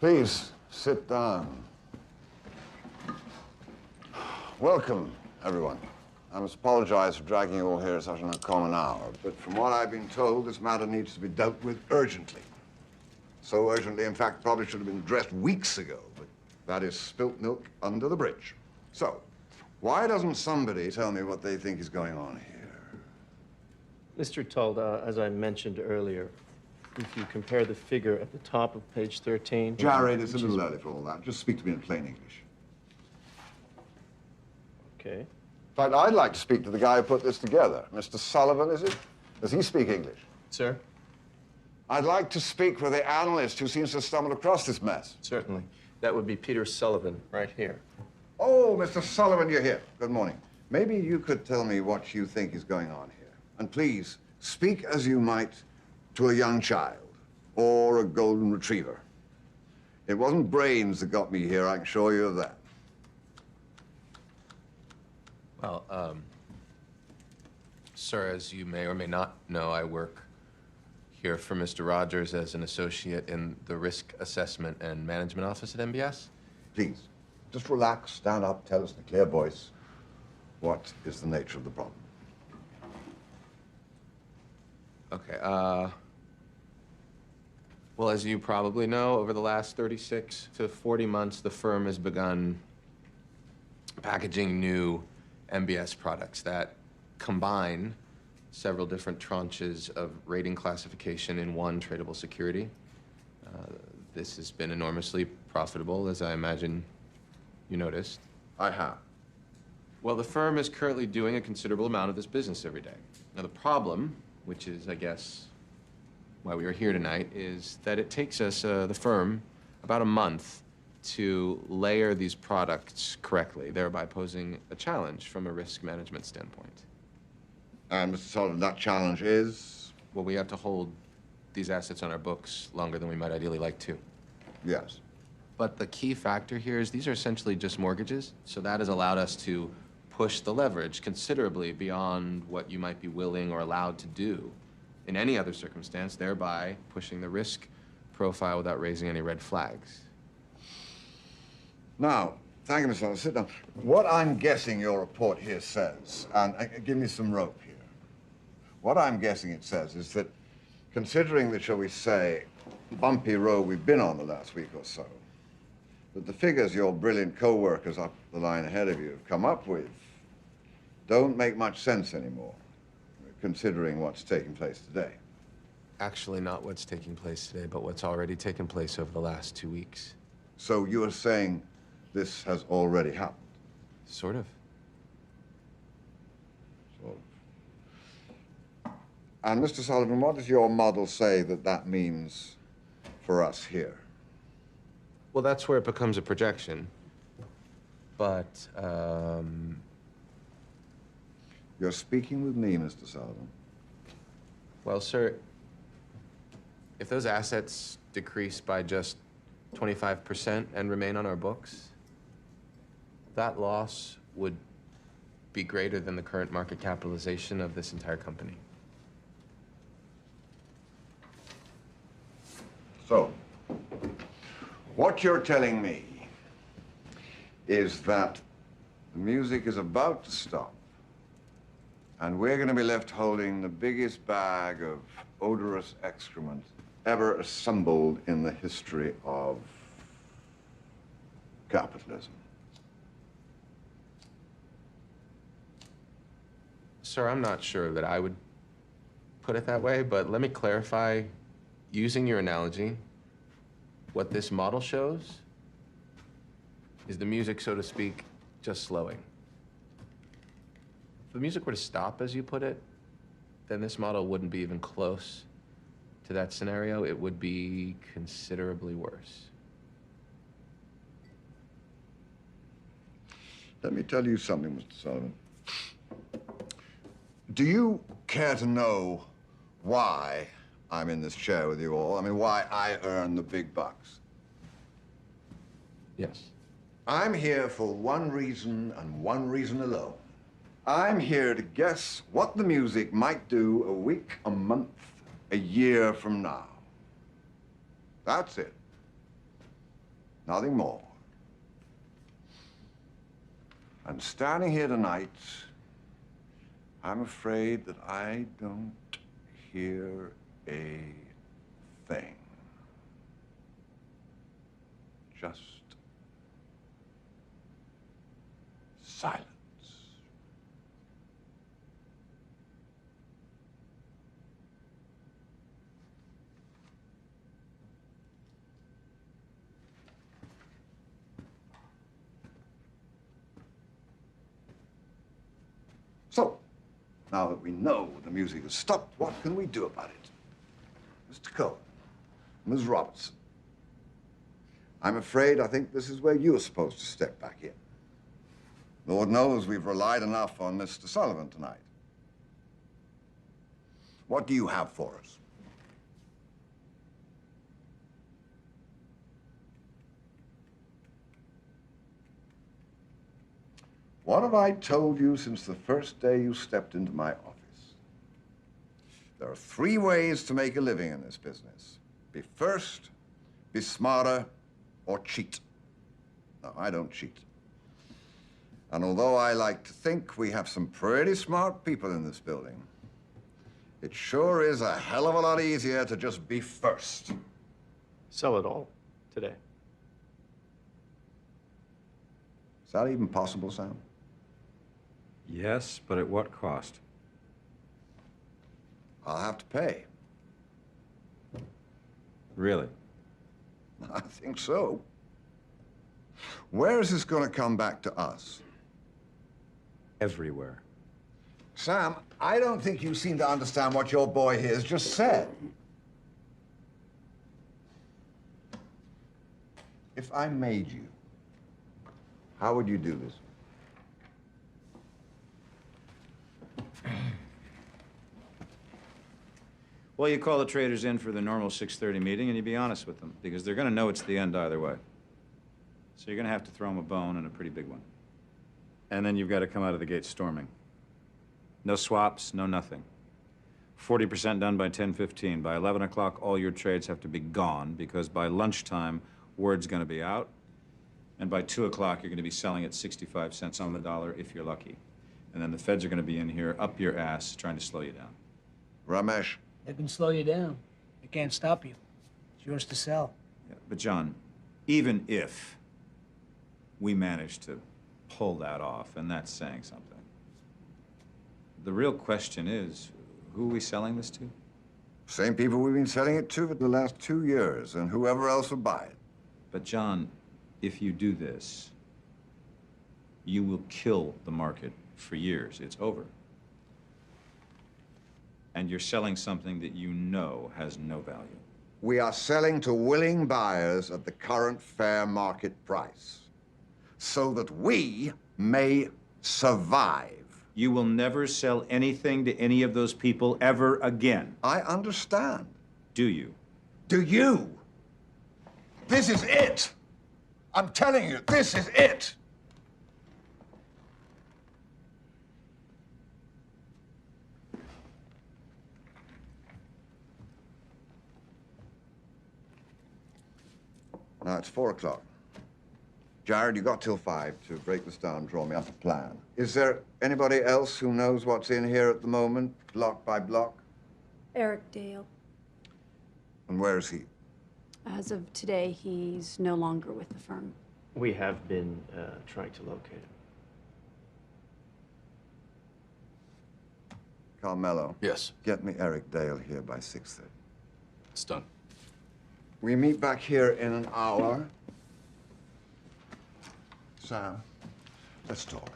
Please, sit down. Welcome, everyone. I must apologize for dragging you all here at such an uncommon hour, but from what I've been told, this matter needs to be dealt with urgently. So urgently, in fact, probably should have been addressed weeks ago, but that is spilt milk under the bridge. So, why doesn't somebody tell me what they think is going on here? Mr. Tuld, as I mentioned earlier, if you compare the figure at the top of page 13... Jared, it's a little early for all that. Just speak to me in plain English. Okay. In fact, I'd like to speak to the guy who put this together. Mr. Sullivan, is it? Does he speak English? Sir? I'd like to speak with the analyst who seems to have stumbled across this mess. Certainly. That would be Peter Sullivan, right here. Oh, Mr. Sullivan, you're here. Good morning. Maybe you could tell me what you think is going on here. And please, speak as you might to a young child or a golden retriever. It wasn't brains that got me here, I can assure you of that. Well, sir, as you may or may not know, I work here for Mr. Rogers as an associate in the Risk Assessment and Management Office at MBS. Please, just relax, stand up, tell us in a clear voice what is the nature of the problem. Okay, well, as you probably know, over the last 36 to 40 months, the firm has begun packaging new MBS products that combine several different tranches of rating classification in one tradable security. This has been enormously profitable, as I imagine you noticed. I have. Well, the firm is currently doing a considerable amount of this business every day. Now, the problem, which is, I guess, why we are here tonight, is that it takes us, the firm, about a month to layer these products correctly, thereby posing a challenge from a risk management standpoint. And Mr. Sullivan, that challenge is? Well, we have to hold these assets on our books longer than we might ideally like to. Yes. But the key factor here is these are essentially just mortgages, so that has allowed us to push the leverage considerably beyond what you might be willing or allowed to do in any other circumstance, thereby pushing the risk profile without raising any red flags. Now, thank you, Mr. Sullivan. Sit down. What I'm guessing your report here says, and give me some rope here. What I'm guessing it says is that, considering the, shall we say, bumpy road we've been on the last week or so, that the figures your brilliant co-workers up the line ahead of you have come up with don't make much sense anymore, considering what's taking place today. Actually, not what's taking place today, but what's already taken place over the last 2 weeks. So you are saying this has already happened? Sort of. Sort of. And Mr. Sullivan, what does your model say that that means for us here? Well, that's where it becomes a projection. But, You're speaking with me, Mr. Sullivan. well, sir, if those assets decrease by just 25% and remain on our books, that loss would be greater than the current market capitalization of this entire company. So, what you're telling me is that the music is about to stop, and we're going to be left holding the biggest bag of odorous excrement ever assembled in the history of capitalism. Sir, I'm not sure that I would put it that way, but let me clarify, using your analogy, what this model shows is the music, so to speak, just slowing. If the music were to stop, as you put it, then this model wouldn't be even close to that scenario. It would be considerably worse. Let me tell you something, Mr. Sullivan. Do you care to know why I'm in this chair with you all? I mean, why I earn the big bucks? Yes. I'm here for one reason and one reason alone. I'm here to guess what the music might do a week, a month, a year from now. That's it. Nothing more. And standing here tonight, I'm afraid that I don't hear a thing. Just silence. So, now that we know the music has stopped, what can we do about it? Mr. Cohen, Ms. Robertson, I'm afraid I think this is where you're supposed to step back in. Lord knows we've relied enough on Mr. Sullivan tonight. What do you have for us? What have I told you since the first day you stepped into my office? There are 3 ways to make a living in this business. Be first, be smarter, or cheat. No, I don't cheat. And although I like to think we have some pretty smart people in this building, it sure is a hell of a lot easier to just be first. Sell it all today. Is that even possible, Sam? Yes, but at what cost? I'll have to pay. Really? I think so. Where is this going to come back to us? Everywhere. Sam, I don't think you seem to understand what your boy here has just said. If I made you, how would you do this? Well, you call the traders in for the normal 6:30 meeting and you be honest with them, because they're going to know it's the end either way. So you're going to have to throw them a bone, and a pretty big one. And then you've got to come out of the gate storming. No swaps, no nothing. 40% done by 10:15. By 11 o'clock, all your trades have to be gone, because by lunchtime, word's going to be out. And by 2 o'clock, you're going to be selling at 65 cents on the dollar if you're lucky. And then the feds are going to be in here up your ass trying to slow you down. Ramesh? They can slow you down. They can't stop you. It's yours to sell. Yeah, but John, even if we manage to pull that off, and that's saying something, the real question is, who are we selling this to? Same people we've been selling it to for the last 2 years, and whoever else will buy it. But John, if you do this, you will kill the market for years. It's over. And you're selling something that you know has no value. We are selling to willing buyers at the current fair market price, so that we may survive. You will never sell anything to any of those people ever again. I understand. Do you? Do you? This is it. I'm telling you, this is it. Now it's 4 o'clock. Jared, you got till 5 to break this down, draw me up a plan. Is there anybody else who knows what's in here at the moment, block by block? Eric Dale. And where is he? As of today, he's no longer with the firm. We have been trying to locate him. Carmelo. Yes, Get me Eric Dale here by 6:30. it's done. We meet back here in an hour. Sam, let's talk.